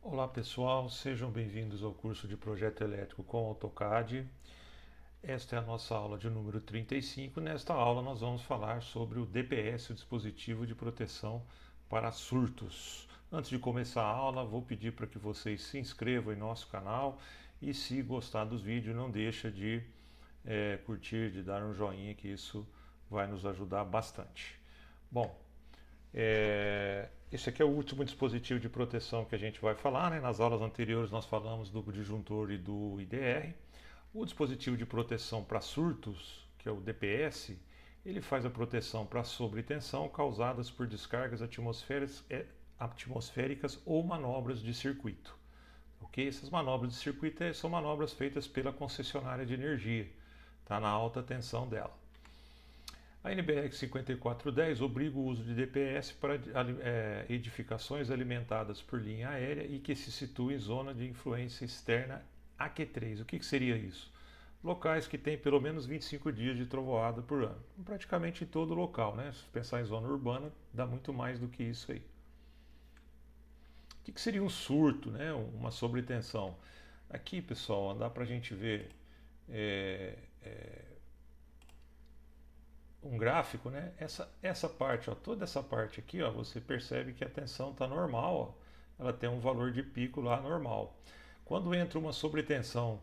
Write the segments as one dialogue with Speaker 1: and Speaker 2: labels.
Speaker 1: Olá pessoal, sejam bem-vindos ao curso de Projeto Elétrico com AutoCAD. Esta é a nossa aula de número 35. Nesta aula nós vamos falar sobre o DPS, o dispositivo de proteção para surtos. Antes de começar a aula, vou pedir para que vocês se inscrevam em nosso canal e, se gostar dos vídeos, não deixa de curtir, de dar um joinha, que isso vai nos ajudar bastante. Bom, esse aqui é o último dispositivo de proteção que a gente vai falar, né? Nas aulas anteriores nós falamos do disjuntor e do IDR. O dispositivo de proteção para surtos, que é o DPS, ele faz a proteção para sobretensão causadas por descargas atmosféricas ou manobras de circuito. Ok? Essas manobras de circuito são manobras feitas pela concessionária de energia, tá? Na alta tensão dela. A NBR 5410 obriga o uso de DPS para edificações alimentadas por linha aérea e que se situam em zona de influência externa AQ3. O que seria isso? Locais que têm pelo menos 25 dias de trovoada por ano. Praticamente em todo local, né? Se pensar em zona urbana, dá muito mais do que isso aí. O que seria um surto, né? Uma sobretensão? Aqui, pessoal, dá para a gente ver um gráfico, né? Essa parte, ó, toda essa parte aqui, ó, você percebe que a tensão está normal, ó, ela tem um valor de pico lá normal. Quando entra uma sobretensão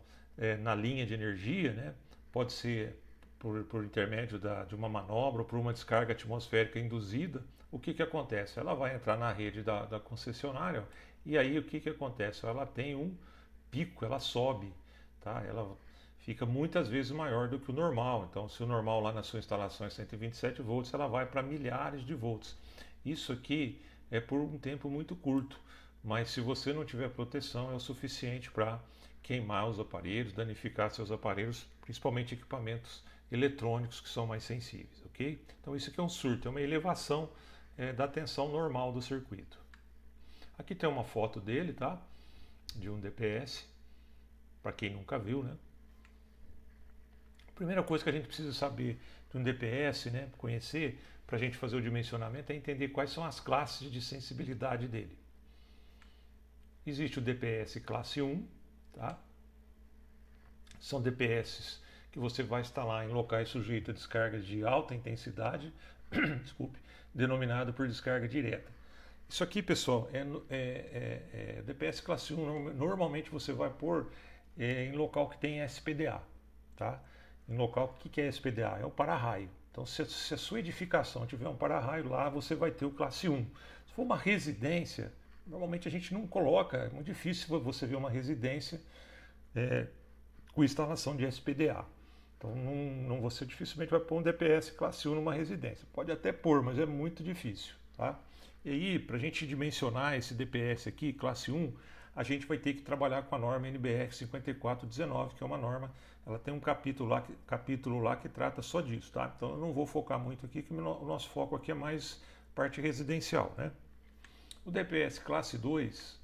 Speaker 1: na linha de energia, né, pode ser por intermédio de uma manobra ou por uma descarga atmosférica induzida, o que acontece? Ela vai entrar na rede da concessionária, ó, e aí o que acontece? Ela tem um pico, ela sobe, tá? Ela fica muitas vezes maior do que o normal. Então, se o normal lá na sua instalação é 127 volts, ela vai para milhares de volts. Isso aqui é por um tempo muito curto, mas se você não tiver proteção, é o suficiente para queimar os aparelhos, danificar seus aparelhos, principalmente equipamentos eletrônicos que são mais sensíveis, ok? Então, isso aqui é um surto, é uma elevação da tensão normal do circuito. Aqui tem uma foto dele, tá? De um DPS, para quem nunca viu, né? A primeira coisa que a gente precisa saber de um DPS, né, conhecer, para a gente fazer o dimensionamento, é entender quais são as classes de sensibilidade dele. Existe o DPS classe 1, tá? São DPS que você vai instalar em locais sujeitos a descargas de alta intensidade, desculpe, denominado por descarga direta. Isso aqui, pessoal, DPS classe 1, normalmente você vai pôr em local que tem SPDA, tá? Em local, o que é SPDA? É o para-raio. Então, se a sua edificação tiver um para-raio lá, você vai ter o classe 1. Se for uma residência, normalmente a gente não coloca, é muito difícil você ver uma residência com instalação de SPDA. Então, você dificilmente vai pôr um DPS classe 1 numa residência. Pode até pôr, mas é muito difícil, tá? E aí, para a gente dimensionar esse DPS aqui, classe 1, a gente vai ter que trabalhar com a norma NBR 5419, que é uma norma, ela tem um capítulo lá que trata só disso, tá? Então eu não vou focar muito aqui, que o nosso foco aqui é mais parte residencial, né? O DPS classe 2,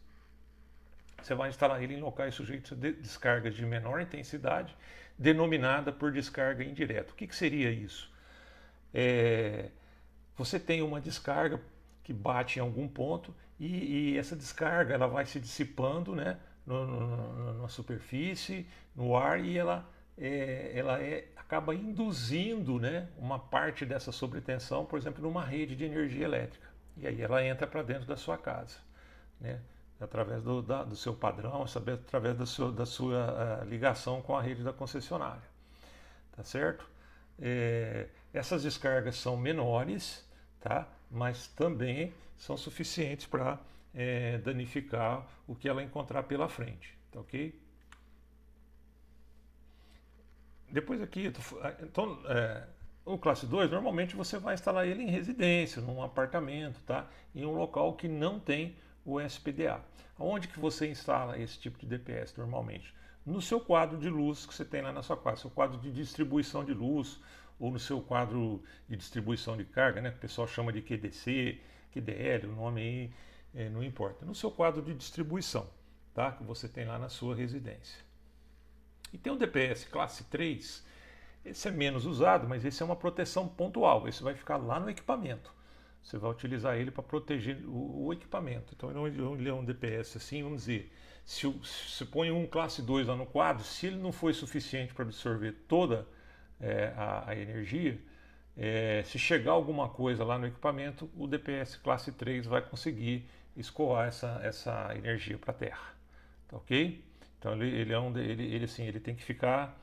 Speaker 1: você vai instalar ele em locais sujeitos a descargas de menor intensidade, denominada por descarga indireta. O que seria isso? Você tem uma descarga que bate em algum ponto e essa descarga ela vai se dissipando, né, na superfície, no ar, e ela acaba induzindo, né, uma parte dessa sobretensão, por exemplo, numa rede de energia elétrica. E aí ela entra para dentro da sua casa, né, através do seu padrão, através da sua ligação com a rede da concessionária. Tá certo? Essas descargas são menores, tá? Mas também são suficientes para danificar o que ela encontrar pela frente, tá ok? Depois aqui, então, o classe 2, normalmente você vai instalar ele em residência, num apartamento, tá? Em um local que não tem o SPDA. Onde que você instala esse tipo de DPS normalmente? No seu quadro de luz que você tem lá na sua casa, seu quadro de distribuição de luz, ou no seu quadro de distribuição de carga, né, que o pessoal chama de QDC, QDL, o nome aí não importa. No seu quadro de distribuição, tá, que você tem lá na sua residência. E tem o DPS classe 3, esse é menos usado, mas esse é uma proteção pontual, esse vai ficar lá no equipamento. Você vai utilizar ele para proteger o equipamento. Então ele é um DPS assim, vamos dizer, se põe um classe 2 lá no quadro, se ele não foi suficiente para absorver toda a energia, se chegar alguma coisa lá no equipamento, o DPS classe 3 vai conseguir escoar essa energia para a Terra. Tá, ok? Então ele tem que ficar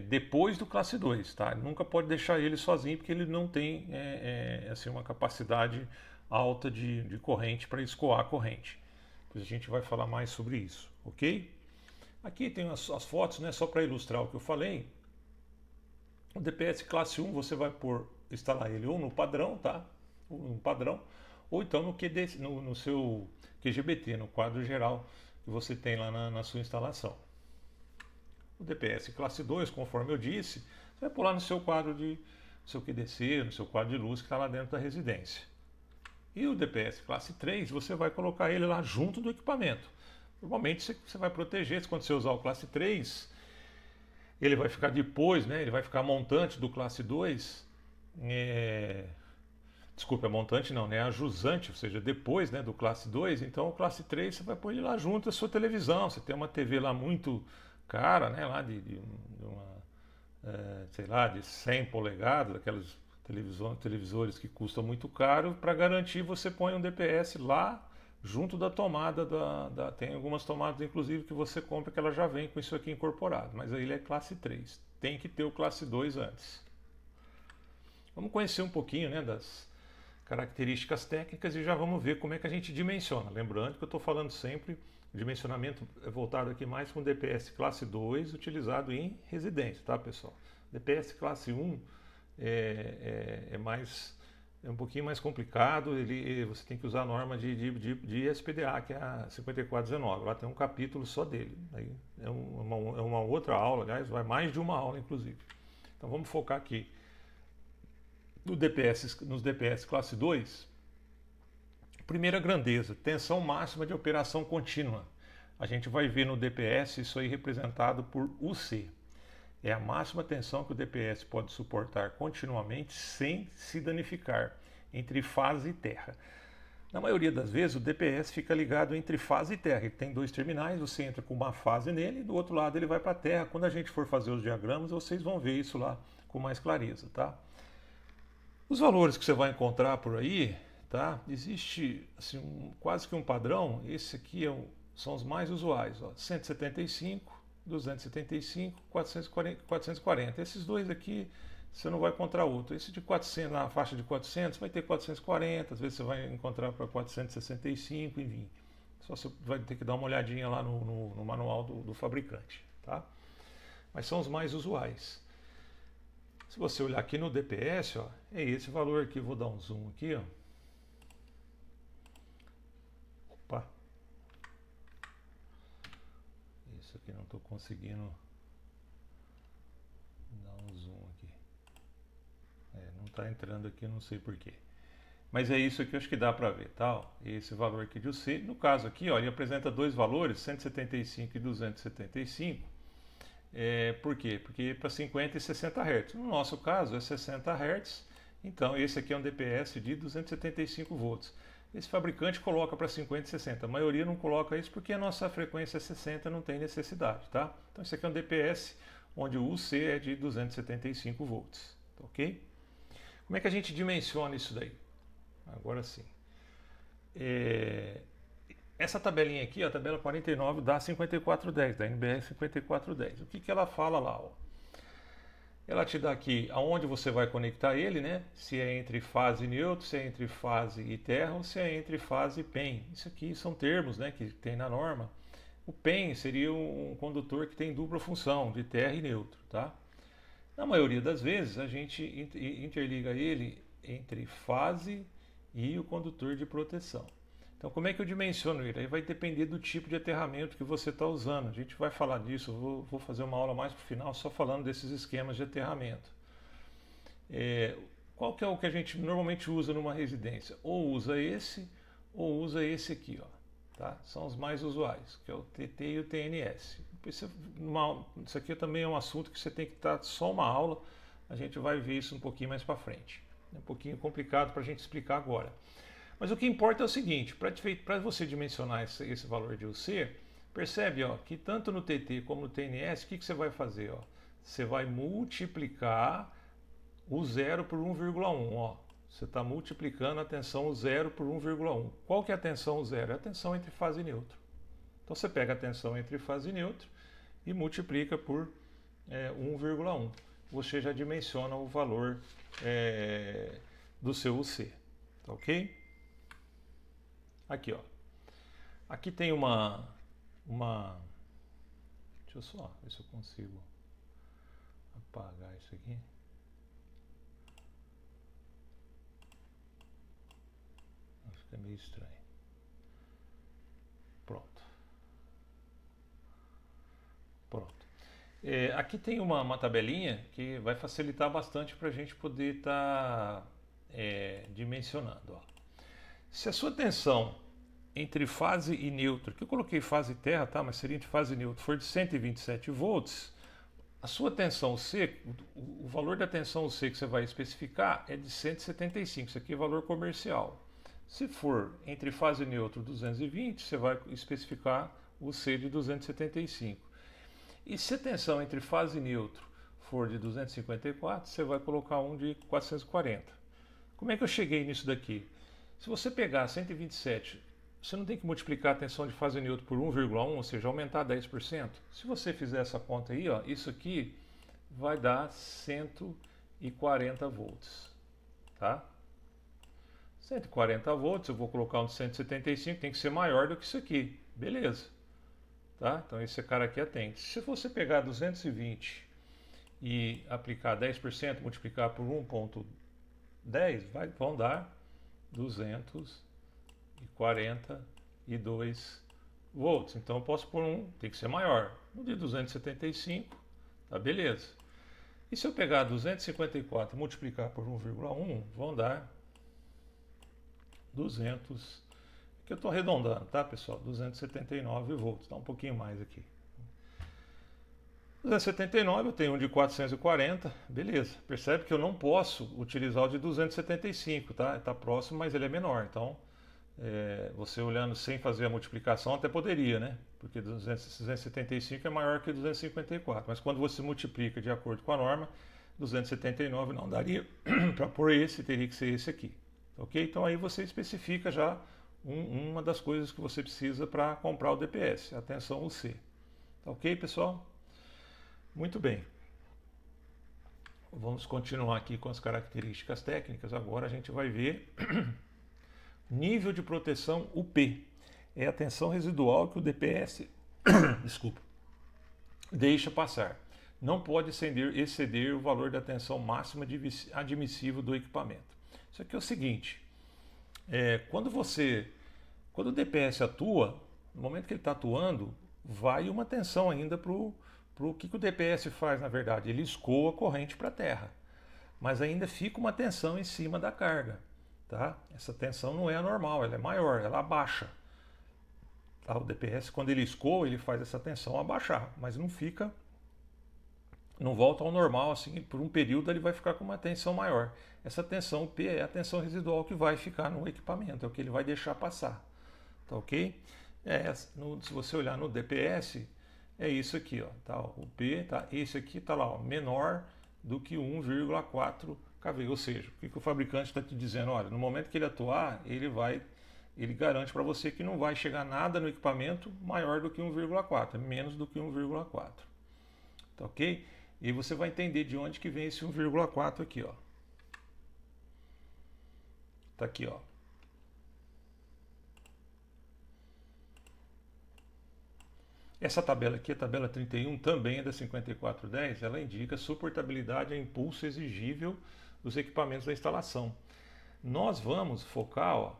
Speaker 1: depois do classe 2, tá? Nunca pode deixar ele sozinho porque ele não tem assim, uma capacidade alta de corrente para escoar a corrente. Depois a gente vai falar mais sobre isso, ok? Aqui tem as fotos, né, só para ilustrar o que eu falei. O DPS classe 1 você vai instalar ele ou no padrão, tá? No padrão, ou então no seu QGBT, no quadro geral que você tem lá na sua instalação. O DPS classe 2, conforme eu disse, você vai pular no seu quadro no seu QDC, no seu quadro de luz que está lá dentro da residência. E o DPS classe 3, você vai colocar ele lá junto do equipamento. Normalmente você vai proteger, quando você usar o classe 3, ele vai ficar depois, né? Ele vai ficar montante do classe 2. Desculpa, montante não, né? A jusante, ou seja, depois, né, do classe 2. Então o classe 3 você vai pôr ele lá junto à sua televisão. Você tem uma TV lá muito cara, né? Lá sei lá, de 100 polegadas, aqueles televisores que custam muito caro. Para garantir, você põe um DPS lá junto da tomada tem algumas tomadas inclusive que você compra que ela já vem com isso aqui incorporado, mas aí ele é classe 3, tem que ter o classe 2 antes. Vamos conhecer um pouquinho, né, das características técnicas e já vamos ver como é que a gente dimensiona. Lembrando que eu estou falando sempre dimensionamento voltado aqui mais com DPS classe 2 utilizado em residência, tá, pessoal? DPS classe 1 é um pouquinho mais complicado, você tem que usar a norma de SPDA, que é a 5419. Lá tem um capítulo só dele. Aí é uma outra aula, aliás, vai mais de uma aula, inclusive. Então vamos focar aqui nos DPS classe 2. Primeira grandeza, tensão máxima de operação contínua. A gente vai ver no DPS isso aí representado por UC. É a máxima tensão que o DPS pode suportar continuamente sem se danificar entre fase e terra. Na maioria das vezes o DPS fica ligado entre fase e terra. Ele tem dois terminais, você entra com uma fase nele e do outro lado ele vai para a terra. Quando a gente for fazer os diagramas, vocês vão ver isso lá com mais clareza, tá? Os valores que você vai encontrar por aí, tá? Existe assim, quase que um padrão. Esse aqui são os mais usuais, ó, 175, 275, 440. Esses dois aqui você não vai encontrar outro. Esse de 400, na faixa de 400, vai ter 440, às vezes você vai encontrar para 465, enfim. Só você vai ter que dar uma olhadinha lá no manual do fabricante, tá? Mas são os mais usuais. Se você olhar aqui no DPS, ó, é esse valor aqui. Vou dar um zoom aqui, ó. Opa! Isso aqui não estou conseguindo dar um zoom aqui. Não está entrando aqui, não sei porquê. Mas é isso aqui, acho que dá para ver, tá? Esse valor aqui de UC. No caso aqui, ó, ele apresenta dois valores, 175 e 275. Por quê? Porque é para 50 e 60 Hz. No nosso caso é 60 Hz, então esse aqui é um DPS de 275 volts. Esse fabricante coloca para 50 e 60. A maioria não coloca isso porque a nossa frequência é 60, não tem necessidade, tá? Então esse aqui é um DPS onde o UC é de 275 volts, ok? Como é que a gente dimensiona isso daí? Agora sim. Essa tabelinha aqui, a tabela 49 da 5410, da NBR 5410. O que ela fala lá? Ó? Ela te dá aqui aonde você vai conectar ele, né? Se é entre fase e neutro, se é entre fase e terra ou se é entre fase e PEN. Isso aqui são termos, né, que tem na norma. O PEN seria um condutor que tem dupla função, de terra e neutro, tá? Na maioria das vezes a gente interliga ele entre fase e o condutor de proteção. Então, como é que eu dimensiono ele? Aí vai depender do tipo de aterramento que você está usando. A gente vai falar disso, eu vou fazer uma aula mais para o final só falando desses esquemas de aterramento. Qual que é o que a gente normalmente usa numa residência? Ou usa esse aqui, ó, tá? São os mais usuais, que é o TT e o TNS. Isso aqui também é um assunto que você tem que estar só uma aula, a gente vai ver isso um pouquinho mais para frente. É um pouquinho complicado para a gente explicar agora. Mas o que importa é o seguinte, para você dimensionar esse valor de UC, percebe ó, que tanto no TT como no TNS, o que você vai fazer? Ó? Você vai multiplicar o zero por 1,1. Ó. Você está multiplicando a tensão zero por 1,1. Qual que é a tensão zero? É a tensão entre fase e neutro. Então você pega a tensão entre fase e neutro e multiplica por 1,1. Você já dimensiona o valor do seu UC. Tá ok? Aqui, ó. Aqui tem uma... Deixa eu só ver se eu consigo apagar isso aqui. Fica meio estranho. Pronto. Aqui tem uma tabelinha que vai facilitar bastante para a gente poder estar dimensionando. Ó. Se a sua tensão entre fase e neutro, que eu coloquei fase terra, tá? Mas seria entre fase e neutro, for de 127 volts, a sua tensão C, o valor da tensão C que você vai especificar é de 175, isso aqui é valor comercial. Se for entre fase e neutro 220, você vai especificar o C de 275. E se a tensão entre fase e neutro for de 254, você vai colocar um de 440. Como é que eu cheguei nisso daqui? Se você pegar 127, você não tem que multiplicar a tensão de fase neutro por 1,1, ou seja, aumentar 10%? Se você fizer essa conta aí, ó, isso aqui vai dar 140 volts, tá? 140 volts, eu vou colocar um de 175, tem que ser maior do que isso aqui, beleza. Tá? Então esse cara aqui atende. Se você pegar 220 e aplicar 10%, multiplicar por 1,10, vão dar 242 volts. Então eu posso pôr tem que ser maior. No de 275, tá beleza. E se eu pegar 254 e multiplicar por 1,1, vão dar 200, que eu estou arredondando, tá, pessoal? 279 volts, dá um pouquinho mais aqui. 279, eu tenho um de 440, beleza. Percebe que eu não posso utilizar o de 275, tá? Está próximo, mas ele é menor. Então, você olhando sem fazer a multiplicação até poderia, né? Porque 275 é maior que 254. Mas quando você multiplica de acordo com a norma, 279 não daria para pôr esse, teria que ser esse aqui. Ok? Então aí você especifica já uma das coisas que você precisa para comprar o DPS, a tensão UC. Tá ok, pessoal? Muito bem. Vamos continuar aqui com as características técnicas. Agora a gente vai ver nível de proteção UP. É a tensão residual que o DPS desculpa, deixa passar. Não pode exceder o valor da tensão máxima admissível do equipamento. Isso aqui é o seguinte, quando o DPS atua, no momento que ele está atuando, vai uma tensão ainda para o que o DPS faz, na verdade. Ele escoa a corrente para a terra, mas ainda fica uma tensão em cima da carga. Tá? Essa tensão não é anormal, ela é maior, ela abaixa. Tá? O DPS, quando ele escoa, ele faz essa tensão abaixar, mas não volta ao normal, assim, por um período ele vai ficar com uma tensão maior. Essa tensão P é a tensão residual que vai ficar no equipamento, é o que ele vai deixar passar. Tá ok? Se você olhar no DPS, é isso aqui, ó, tá? O P, tá? Esse aqui tá lá, ó, menor do que 1,4 kV, ou seja, o que o fabricante está te dizendo? Olha, no momento que ele atuar, ele garante para você que não vai chegar nada no equipamento maior do que 1,4, menos do que 1,4. Tá ok? E você vai entender de onde que vem esse 1,4 aqui, ó. Tá aqui, ó. Essa tabela aqui, a tabela 31, também é da 5410, ela indica suportabilidade a impulso exigível dos equipamentos da instalação. Nós vamos focar, ó,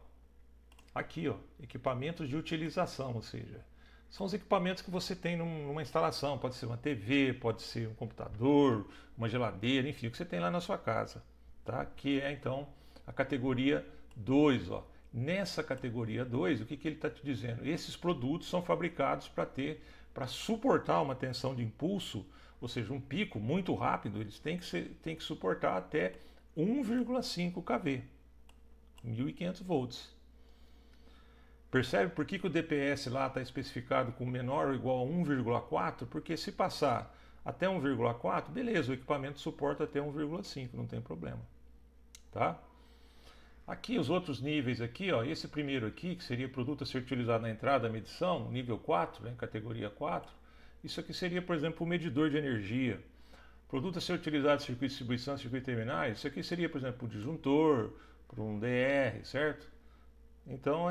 Speaker 1: aqui, ó, equipamentos de utilização, ou seja, são os equipamentos que você tem numa instalação, pode ser uma TV, pode ser um computador, uma geladeira, enfim, o que você tem lá na sua casa, tá? Que é então a categoria 2, ó. Nessa categoria 2, o que ele está te dizendo? Esses produtos são fabricados para suportar uma tensão de impulso, ou seja, um pico muito rápido, eles têm que suportar até 1,5 kV, 1.500 volts. Percebe por que o DPS lá está especificado com menor ou igual a 1,4? Porque se passar até 1,4, beleza, o equipamento suporta até 1,5, não tem problema. Tá? Aqui os outros níveis aqui, ó, esse primeiro aqui, que seria produto a ser utilizado na entrada, medição, nível 4, né, categoria 4, isso aqui seria, por exemplo, o medidor de energia. Produto a ser utilizado em circuito de distribuição, circuito terminais, isso aqui seria, por exemplo, o disjuntor, para um DR, certo? Então,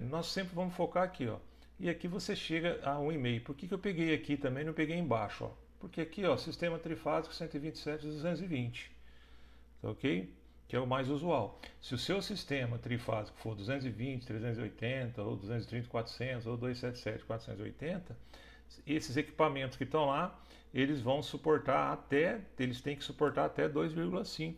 Speaker 1: nós sempre vamos focar aqui, ó. E aqui você chega a 1,5. Por que eu peguei aqui também e não peguei embaixo, ó? Porque aqui, ó, sistema trifásico 127/220, tá ok? Que é o mais usual. Se o seu sistema trifásico for 220, 380, ou 230, 400, ou 277, 480, esses equipamentos que estão lá, eles vão suportar eles têm que suportar até 2,5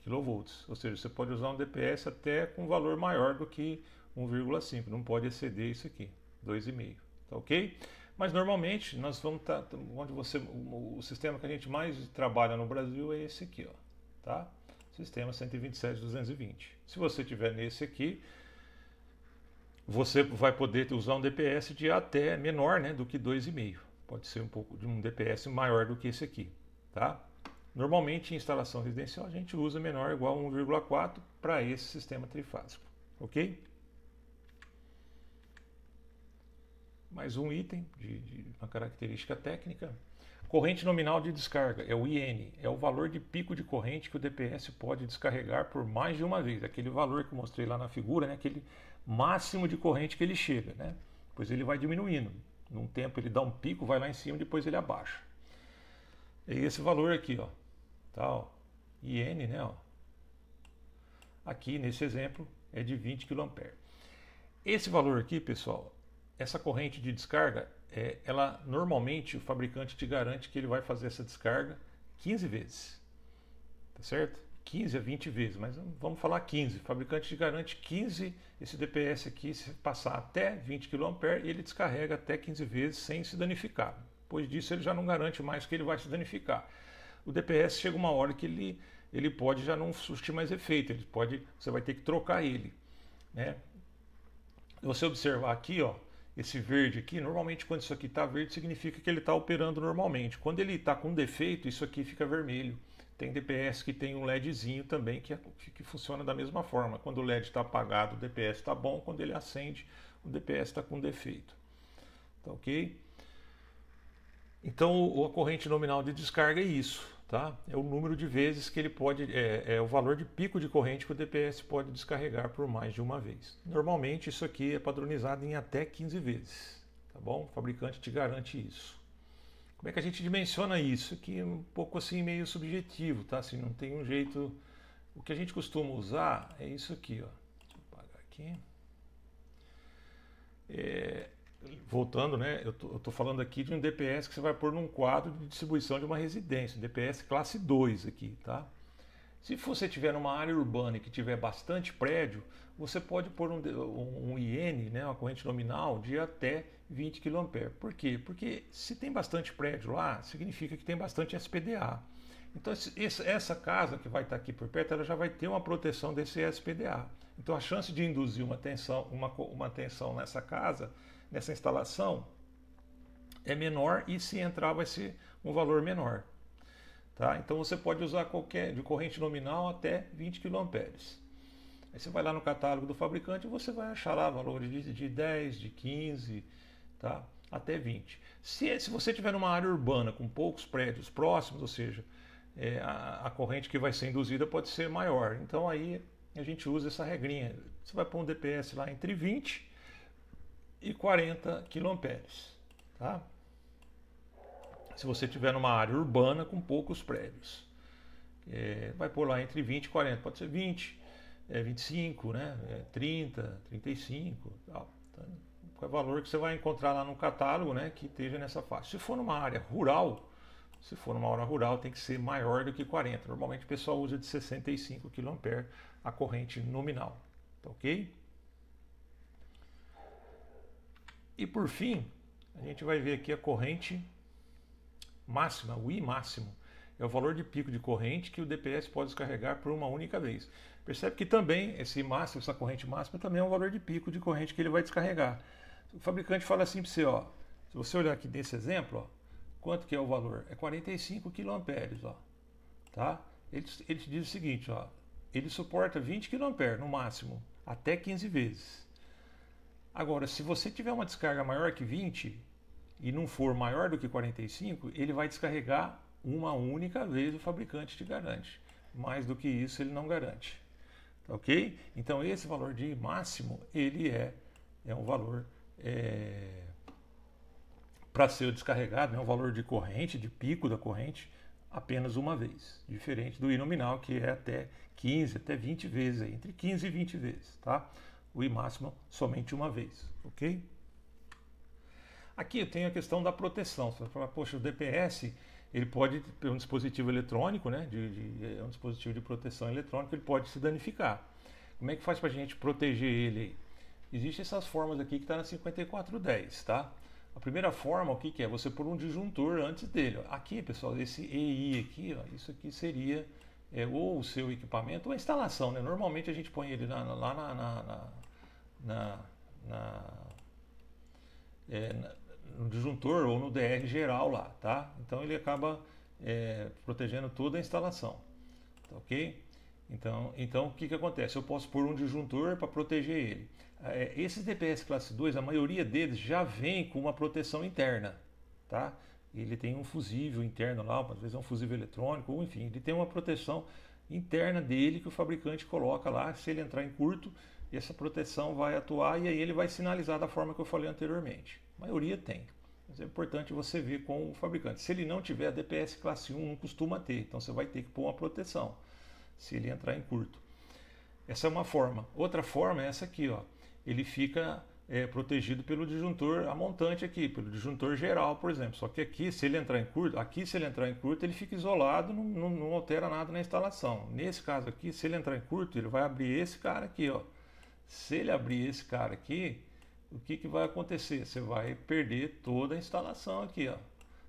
Speaker 1: kV. Ou seja, você pode usar um DPS até com valor maior do que 1,5, não pode exceder isso aqui, 2,5, tá ok? Mas normalmente nós vamos estar onde o sistema que a gente mais trabalha no Brasil é esse aqui, ó, tá? Sistema 127/220. Se você tiver nesse aqui, você vai poder usar um DPS de até menor, né, do que 2,5. Pode ser um pouco de um DPS maior do que esse aqui, tá? Normalmente em instalação residencial a gente usa menor ou igual a 1,4 para esse sistema trifásico, ok? Mais um item de uma característica técnica. Corrente nominal de descarga, é o IN, é o valor de pico de corrente que o DPS pode descarregar por mais de uma vez. Aquele valor que eu mostrei lá na figura, né? Aquele máximo de corrente que ele chega, né? Depois ele vai diminuindo. Num tempo ele dá um pico, vai lá em cima, depois ele abaixa. É esse valor aqui, ó. Tá, ó. IN, né? Ó. Aqui nesse exemplo é de 20 kA. Esse valor aqui, pessoal, essa corrente de descarga, ela normalmente o fabricante te garante que ele vai fazer essa descarga 15 vezes, tá certo? 15 a 20 vezes, mas vamos falar 15. O fabricante te garante 15, esse DPS aqui, se passar até 20 kA, ele descarrega até 15 vezes sem se danificar. Depois disso ele já não garante mais que ele vai se danificar. O DPS chega uma hora que ele pode já não surtir mais efeito, você vai ter que trocar ele, né? Se você observar aqui, ó, esse verde aqui, normalmente quando isso aqui está verde significa que ele está operando normalmente. Quando ele está com defeito, isso aqui fica vermelho. Tem DPS que tem um LEDzinho também que funciona da mesma forma. Quando o LED está apagado, o DPS está bom. Quando ele acende, o DPS está com defeito. Tá ok? Então a corrente nominal de descarga é isso, tá? É o número de vezes que ele pode, é o valor de pico de corrente que o DPS pode descarregar por mais de uma vez. Normalmente isso aqui é padronizado em até 15 vezes, tá bom? O fabricante te garante isso. Como é que a gente dimensiona isso? Aqui é um pouco assim meio subjetivo, tá? Assim, não tem um jeito. O que a gente costuma usar é isso aqui, ó. Deixa eu apagar aqui. Voltando, né? Eu tô falando aqui de um DPS que você vai pôr num quadro de distribuição de uma residência, um DPS classe 2 aqui, tá? Se você tiver numa área urbana e que tiver bastante prédio, você pode pôr um IN, né, uma corrente nominal de até 20 kA. Por quê? Porque se tem bastante prédio lá, significa que tem bastante SPDA. Então essa casa que vai estar aqui por perto, ela já vai ter uma proteção desse SPDA. Então a chance de induzir uma tensão nessa casa, nessa instalação, é menor, e se entrar vai ser um valor menor. Tá? Então você pode usar qualquer de corrente nominal até 20 kA. Aí você vai lá no catálogo do fabricante e você vai achar lá valores de 10, de 15, tá? Até 20. Se você estiver numa área urbana com poucos prédios próximos, ou seja, a corrente que vai ser induzida pode ser maior. Então aí a gente usa essa regrinha. Você vai pôr um DPS lá entre 20 e 40 kA. Tá? Se você estiver numa área urbana com poucos prédios, vai pôr lá entre 20 e 40, pode ser 20, 25, né? 30, 35, tal. Então, qual é o valor que você vai encontrar lá no catálogo, né, que esteja nessa faixa. Se for numa área rural, tem que ser maior do que 40. Normalmente o pessoal usa de 65 kA a corrente nominal, tá ok? E por fim, a gente vai ver aqui a corrente máxima, o I máximo. é o valor de pico de corrente que o DPS pode descarregar por uma única vez. Percebe que também esse máximo, essa corrente máxima também é um valor de pico de corrente que ele vai descarregar. O fabricante fala assim para você, ó, se você olhar aqui nesse exemplo, ó, quanto que é o valor? É 45 kA, ó, tá? Ele te diz o seguinte, ó, ele suporta 20 kA no máximo, até 15 vezes. Agora, se você tiver uma descarga maior que 20 e não for maior do que 45, ele vai descarregar uma única vez, o fabricante te garante. Mais do que isso ele não garante. Tá, ok? Então esse valor de máximo, ele é um valor para ser descarregado, um valor de corrente, de pico da corrente, apenas uma vez. Diferente do I nominal, que é até 15, até 20 vezes, aí, entre 15 e 20 vezes. Tá? O I máximo somente uma vez. Ok? Aqui eu tenho a questão da proteção. Você vai falar, poxa, o DPS ele pode ter um dispositivo eletrônico, né? É um dispositivo de proteção eletrônica, ele pode se danificar. Como é que faz para a gente proteger ele? Existem essas formas aqui que está na 5410, tá? A primeira forma, o que, que é? Você pôr um disjuntor antes dele. Aqui, pessoal, esse EI aqui, ó, isso aqui seria ou o seu equipamento ou a instalação, né? Normalmente a gente põe ele lá no disjuntor ou no DR geral lá, tá? Então ele acaba protegendo toda a instalação, tá, ok? Então o que que acontece? Eu posso pôr um disjuntor para proteger ele. Esses DPS classe 2, a maioria deles já vem com uma proteção interna, tá? Ele tem um fusível interno lá, às vezes é um fusível eletrônico, ou enfim, ele tem uma proteção interna dele que o fabricante coloca lá. Se ele entrar em curto, essa proteção vai atuar e aí ele vai sinalizar da forma que eu falei anteriormente. A maioria tem, mas é importante você ver com o fabricante. Se ele não tiver, a DPS classe 1 não costuma ter, então você vai ter que pôr uma proteção se ele entrar em curto. Essa é uma forma. Outra forma é essa aqui, ó. Ele fica protegido pelo disjuntor, a montante aqui, pelo disjuntor geral, por exemplo. Só que aqui, se ele entrar em curto, ele fica isolado, não altera nada na instalação. Nesse caso aqui, se ele entrar em curto, ele vai abrir esse cara aqui, ó. Se ele abrir esse cara aqui, o que que vai acontecer? Você vai perder toda a instalação aqui, ó.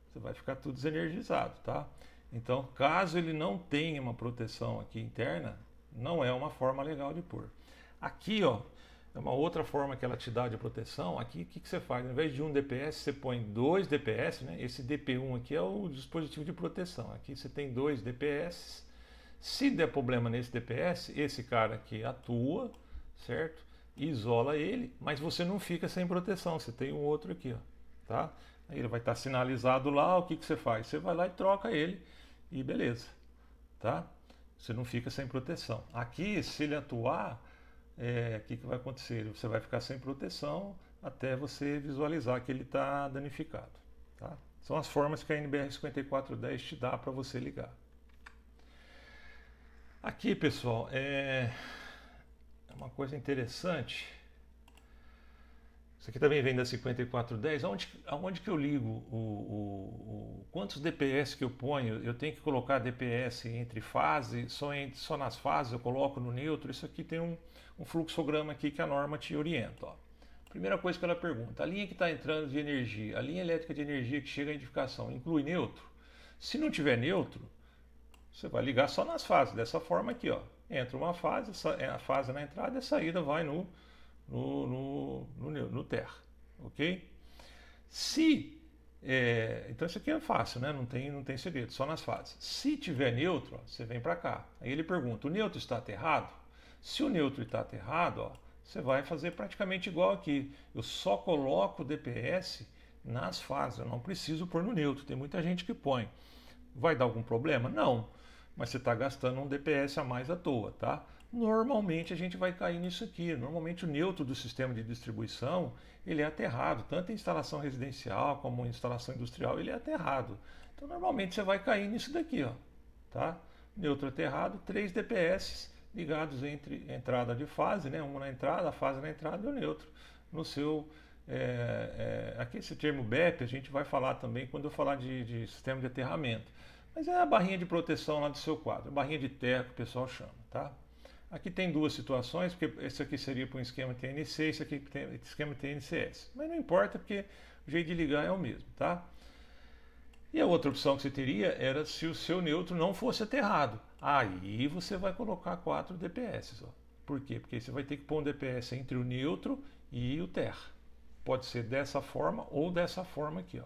Speaker 1: Você vai ficar tudo desenergizado, tá? Então, caso ele não tenha uma proteção aqui interna, não é uma forma legal de pôr. Aqui, ó, é uma outra forma que ela te dá de proteção. Aqui, o que que você faz? Ao invés de um DPS, você põe 2 DPS, né? Esse DP1 aqui é o dispositivo de proteção. Aqui você tem 2 DPS. Se der problema nesse DPS, esse cara aqui atua, certo? Isola ele, mas você não fica sem proteção. Você tem um outro aqui, ó, tá? Aí ele vai estar sinalizado lá. O que que você faz? Você vai lá e troca ele e beleza, tá? Você não fica sem proteção. Aqui, se ele atuar, o que que vai acontecer? Você vai ficar sem proteção até você visualizar que ele está danificado, tá? São as formas que a NBR 5410 te dá para você ligar. Aqui, pessoal, é uma coisa interessante. Isso aqui também vem da 5410. Aonde que eu ligo quantos DPS que eu ponho? Eu tenho que colocar DPS entre fase, só nas fases eu coloco no neutro. Isso aqui tem um fluxograma aqui que a norma te orienta, ó. Primeira coisa que ela pergunta: a linha que está entrando de energia, a linha elétrica de energia que chega à edificação, inclui neutro? Se não tiver neutro, você vai ligar só nas fases, dessa forma aqui, ó. Entra uma fase, a fase na entrada e a saída vai no terra, ok? Então isso aqui é fácil, né? Não tem segredo, só nas fases. Se tiver neutro, ó, você vem para cá. Aí ele pergunta: o neutro está aterrado? Se o neutro está aterrado, ó, você vai fazer praticamente igual aqui. Eu só coloco o DPS nas fases, eu não preciso pôr no neutro. Tem muita gente que põe. Vai dar algum problema? Não. Mas você está gastando um DPS a mais à toa, tá? Normalmente a gente vai cair nisso aqui. Normalmente o neutro do sistema de distribuição, ele é aterrado. Tanto em instalação residencial como em instalação industrial, ele é aterrado. Então normalmente você vai cair nisso daqui, ó, tá? Neutro aterrado, 3 DPS ligados entre entrada de fase, né? Uma na entrada, a fase na entrada e o neutro no seu... aqui esse termo BEP a gente vai falar também quando eu falar de sistema de aterramento. Mas é a barrinha de proteção lá do seu quadro, a barrinha de terra que o pessoal chama, tá? Aqui tem duas situações, porque esse aqui seria para um esquema TNC, esse aqui esquema TNCS. Mas não importa, porque o jeito de ligar é o mesmo, tá? E a outra opção que você teria era se o seu neutro não fosse aterrado. Aí você vai colocar 4 DPS. Ó. Por quê? Porque você vai ter que pôr um DPS entre o neutro e o terra. Pode ser dessa forma ou dessa forma aqui. Ó.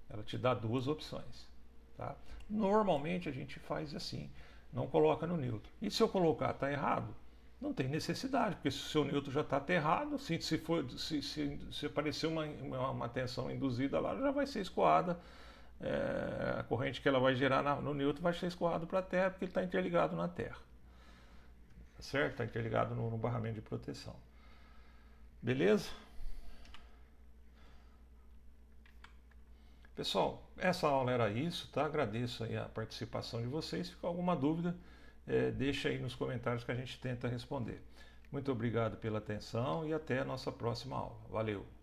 Speaker 1: Ela te dá duas opções. Tá? Normalmente a gente faz assim, não coloca no neutro. E se eu colocar está errado, não tem necessidade, porque se o seu neutro já está aterrado, se aparecer uma tensão induzida lá, já vai ser escoada. A corrente que ela vai gerar no neutro vai ser escoado para a terra, porque ele está interligado na terra. Tá certo? Está interligado no barramento de proteção. Beleza? Pessoal, essa aula era isso, tá? Agradeço aí a participação de vocês. Se ficar alguma dúvida, deixa aí nos comentários que a gente tenta responder. Muito obrigado pela atenção e até a nossa próxima aula. Valeu!